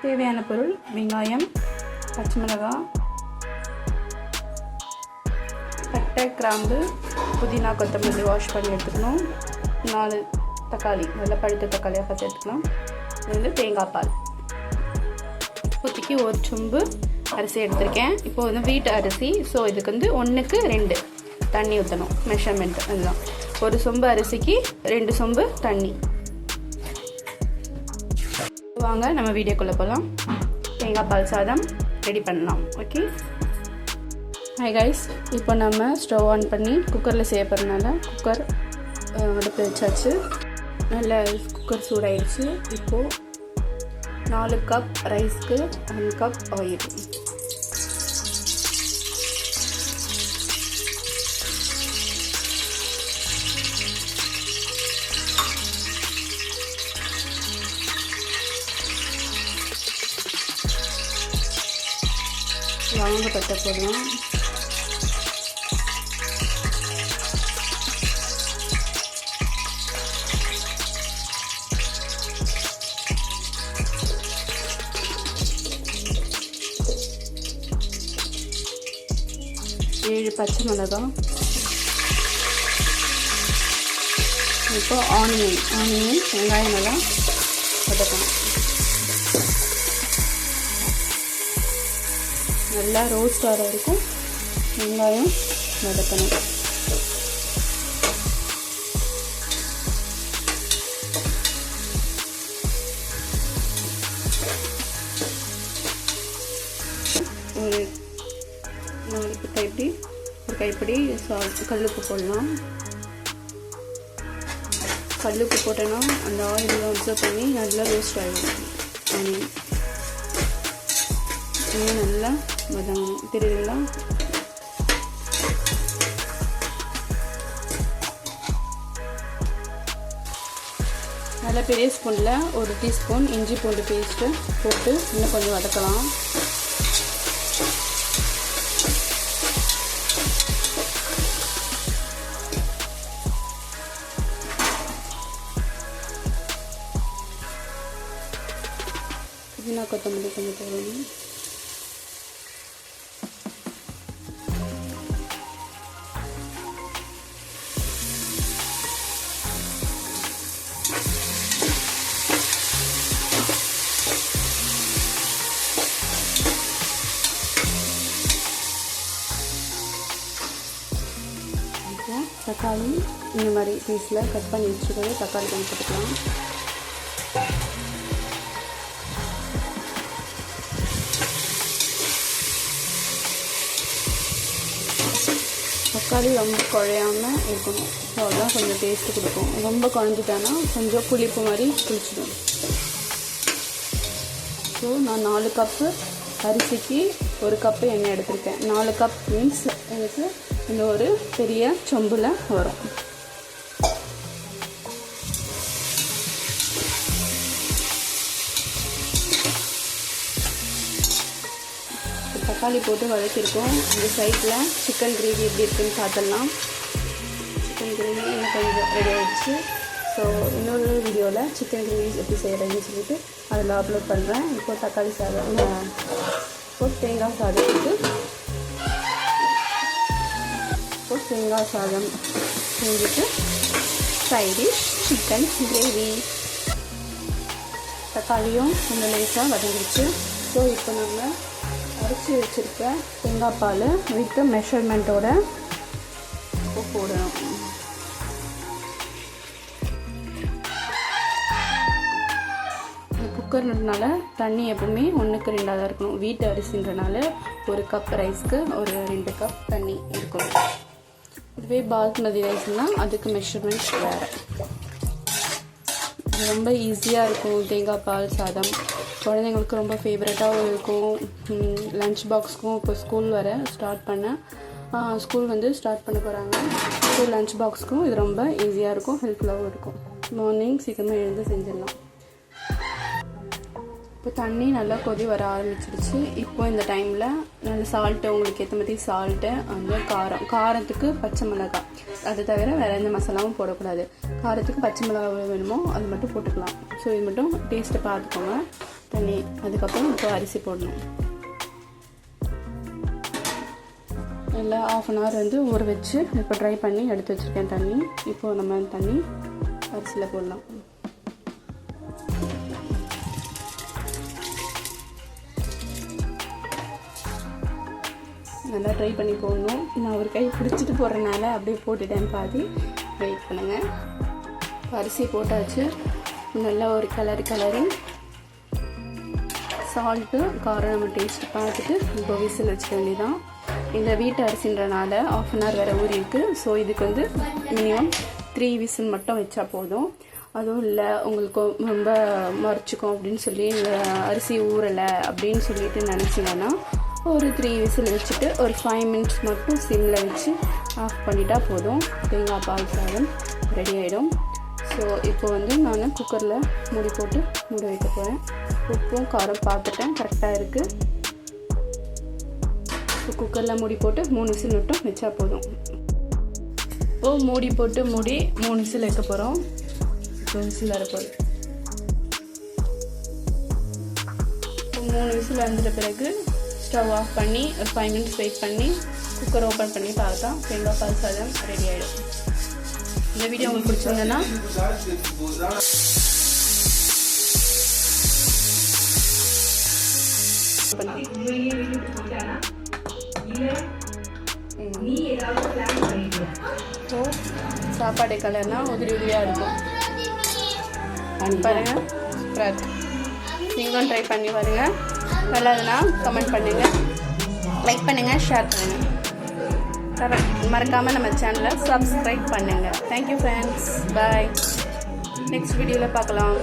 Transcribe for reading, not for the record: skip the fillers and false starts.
தேவையான பொருள் வெங்காயம், பச்சை மிளகாய், பட்டை, கிராம்பு, புதினா, கொத்தமல்லி வாஷ் பண்ணி எடுத்துக்கணும். 4 தக்காளி, நல்லா பழுத்த தக்காளியாக பார்த்து எடுத்துக்கலாம். இது வந்து தேங்காய் பால். இப்போதைக்கு 1 சொம்பு அரிசி எடுத்திருக்கேன். இப்போ வந்து வீட்டு அரிசி, ஸோ இதுக்கு வந்து 1க்கு 2 தண்ணி ஊற்றணும். மெஷர்மெண்ட் அதுதான். 1 சொம்பு அரிசிக்கு 2 சொம்பு தண்ணி. வாங்க நம்ம வீடியோக்குள்ளே போகலாம். தேங்காய் பால் சாதம் ரெடி பண்ணலாம். Okay, hi guys. இப்போ நம்ம ஸ்டவ் ஆன் பண்ணி குக்கரில் செய்ய போகிறதுனால குக்கர் அடுப்பில் வச்சாச்சு. நல்ல குக்கர் சூடாயிடுச்சு. இப்போது 4 கப் ரைஸ்க்கு 1 கப் ஆயில். லவங்க பட்டை போடலாம். ஏழு பச்சை மிளகாய். இப்போ ஆனியன் வெங்காயம் நல்லா வதக்கணும். நல்லா ரோஸ்ட் ஆகிற வரைக்கும் வெங்காயம் வதக்கணும். ஒரு 4 கைப்பிடி கல்லுப்பு போடலாம். கல்லுப்பு போட்டோன்னா அந்த ஆயிலில் அப்சர்வ் பண்ணி நல்லா ரோஸ்ட் ஆகிடும். நல்லா வதங்கணும். தெரியுதுங்களா? நல்லா பெரிய ஸ்பூனில் 1 டீஸ்பூன் இஞ்சி பூண்டு பேஸ்ட்டு போட்டு இன்னும் கொஞ்சம் வதக்கலாம். புதினா கொத்தமல்லி கொஞ்சம் போடணும். தக்காளி இந்த மாதிரி பீஸில் கட் பண்ணி வச்சுக்கிறது. தக்காளி கொஞ்சம் போட்டுக்கலாம். தக்காளி ரொம்ப குழையாமல் இருக்கணும். ஸோ அதெல்லாம் கொஞ்சம் டேஸ்ட்டு கொடுக்கும். ரொம்ப குழஞ்சிட்டானா கொஞ்சம் புளிப்பு மாதிரி புளிச்சிடும். ஸோ நான் 4 கப்பு அரிசிக்கு 1 கப்பு எண்ணெய் எடுத்திருக்கேன். 4 கப் மீன்ஸ் எனக்கு இந்த ஒரு பெரிய சொம்பில் வரும். தக்காளி போட்டு வதக்கியிருக்கோம். இந்த சைடில் சிக்கன் கிரேவி எப்படி இருக்குன்னு பார்த்துடலாம். சிக்கன் கிரேவி இன்னும் கொஞ்சம் ரெடி ஆகிடுச்சு. ஸோ இன்னொரு வீடியோவில் சிக்கன் கிரேவி எப்படி செய்கிறதுன்னு சொல்லிட்டு அதில் அப்லோட் பண்ணுறேன். இப்போது தக்காளி சாதம், இப்போ தேங்காய் சாதம் செஞ்சுட்டு சைடிஷ் சிக்கன் கிரேவி. தக்காளியும் கொஞ்சம் லேசாக வதங்கிடுச்சு. ஸோ இப்போ நம்ம அரைச்சி வச்சுருக்க தேங்காய் பால் வித் மெஷர்மெண்ட்டோட போடணும். குக்கர்னால தண்ணி எப்பவுமே 1க்கு 2 தான் இருக்கணும். வீட்டு அரிசின்றனால 1 கப் ரைஸ்க்கு ஒரு 2 கப் தண்ணி இருக்கணும். இதுவே பாஸ்மதி ரைஸ்னால் அதுக்கு மெஷர்மெண்ட் வேறு. ரொம்ப ஈஸியாக இருக்கும். தேங்காய் பால் சாதம் குழந்தைங்களுக்கு ரொம்ப ஃபேவரட்டாகவும் இருக்கும். லன்ச் பாக்ஸ்க்கும் இப்போ ஸ்கூல் ஸ்டார்ட் பண்ண போகிறாங்க. ஸோ லன்ச் பாக்ஸ்க்கும் இது ரொம்ப ஈஸியாக இருக்கும், ஹெல்ப்ஃபுல்லாகவும் இருக்கும். மார்னிங் சீக்கிரமாக எழுந்து செஞ்சிடலாம். இப்போ தண்ணி நல்லா கொதி வர ஆரம்பிச்சிருச்சு. இப்போ இந்த டைமில் நல்ல சால்ட்டு, உங்களுக்கு ஏற்ற மாதிரி சால்ட்டு, அந்த காரத்துக்கு பச்சை மிளகாய், அது தவிர வேறு எந்த மசாலாவும் போடக்கூடாது. காரத்துக்கு பச்சை மிளகாய் வேணுமோ அது மட்டும் போட்டுக்கலாம். ஸோ இது மட்டும் டேஸ்ட்டை பார்த்துக்கோங்க. தண்ணி. அதுக்கப்புறம் இப்போ அரிசி போடணும். நல்லா 1/2 hour வந்து ஊற வச்சு இப்போ ட்ரை பண்ணி எடுத்து வச்சுருக்கேன் தண்ணி. இப்போது நம்ம தண்ணி அரிசியில் போடலாம். நல்லா ட்ரை பண்ணி போடணும். நான் ஒரு கை பிடிச்சிட்டு போடுறதுனால அப்படியே போட்டுட்டேன் பாதி. வெயிட் பண்ணுங்கள். அரிசி போட்டாச்சு. நல்லா ஒரு கிளறி சால்ட்டு காரம் நம்ம டேஸ்ட் பார்த்துட்டு இப்போ விசில் வச்சுக்க வேண்டியதான். இந்த வீட்டு அரிசின்றனால 1/2 hour வேறு ஊறி இருக்குது. ஸோ இதுக்கு வந்து மினிமம் 3 விசில் மட்டும் வச்சா போதும். அதுவும் இல்லை உங்களுக்கு ரொம்ப மறைச்சிக்கும் அப்படின்னு சொல்லி அரிசி ஊறலை அப்படின்னு சொல்லிட்டு நினச்சிங்கன்னா ஒரு 3 விசில் வச்சுட்டு ஒரு 5 minutes மட்டும் சிம்மில் வச்சு ஆஃப் பண்ணிட்டா போதும். தேங்காய் பால் சாதம் ரெடி ஆகிடும். ஸோ இப்போ வந்து நான் குக்கரில் மூடி போட்டு மூட வைக்க போகிறேன். உப்பும் காரம் பார்த்துட்டேன், கரெக்டாக இருக்குது. இப்போ குக்கரில் மூடி போட்டு 3 விசில் மட்டும் வச்சா போதும். இப்போது மூடி போட்டு 3 விசில் வைக்க போகிறோம். இப்போ விசில் வரப்போகுது. இப்போ 3 விசில் வந்துட்ட பிறகு ஸ்டவ் ஆஃப் பண்ணி ஒரு 5 minutes வெயிட் பண்ணி குக்கர் ஓப்பன் பண்ணி பார்த்தா தேங்காய் பால் சாதம் ரெடி ஆகிடும். இந்த வீடியோ உங்களுக்கு பிடிச்சிருந்ததுன்னா சாப்பாடு கலர்னா உதிரியாக இருக்கும். பாருங்கள், சூப்பராக இருக்குது. நீங்களும் ட்ரை பண்ணி பாருங்கள். நல்லாதுன்னா கமெண்ட் பண்ணுங்கள், லைக் பண்ணுங்கள், ஷேர் பண்ணுங்கள். மறக்காமல் நம்ம சேனலை சப்ஸ்கிரைப் பண்ணுங்கள். Thank you friends. பாய். நெக்ஸ்ட் வீடியோவில் பார்க்கலாம்.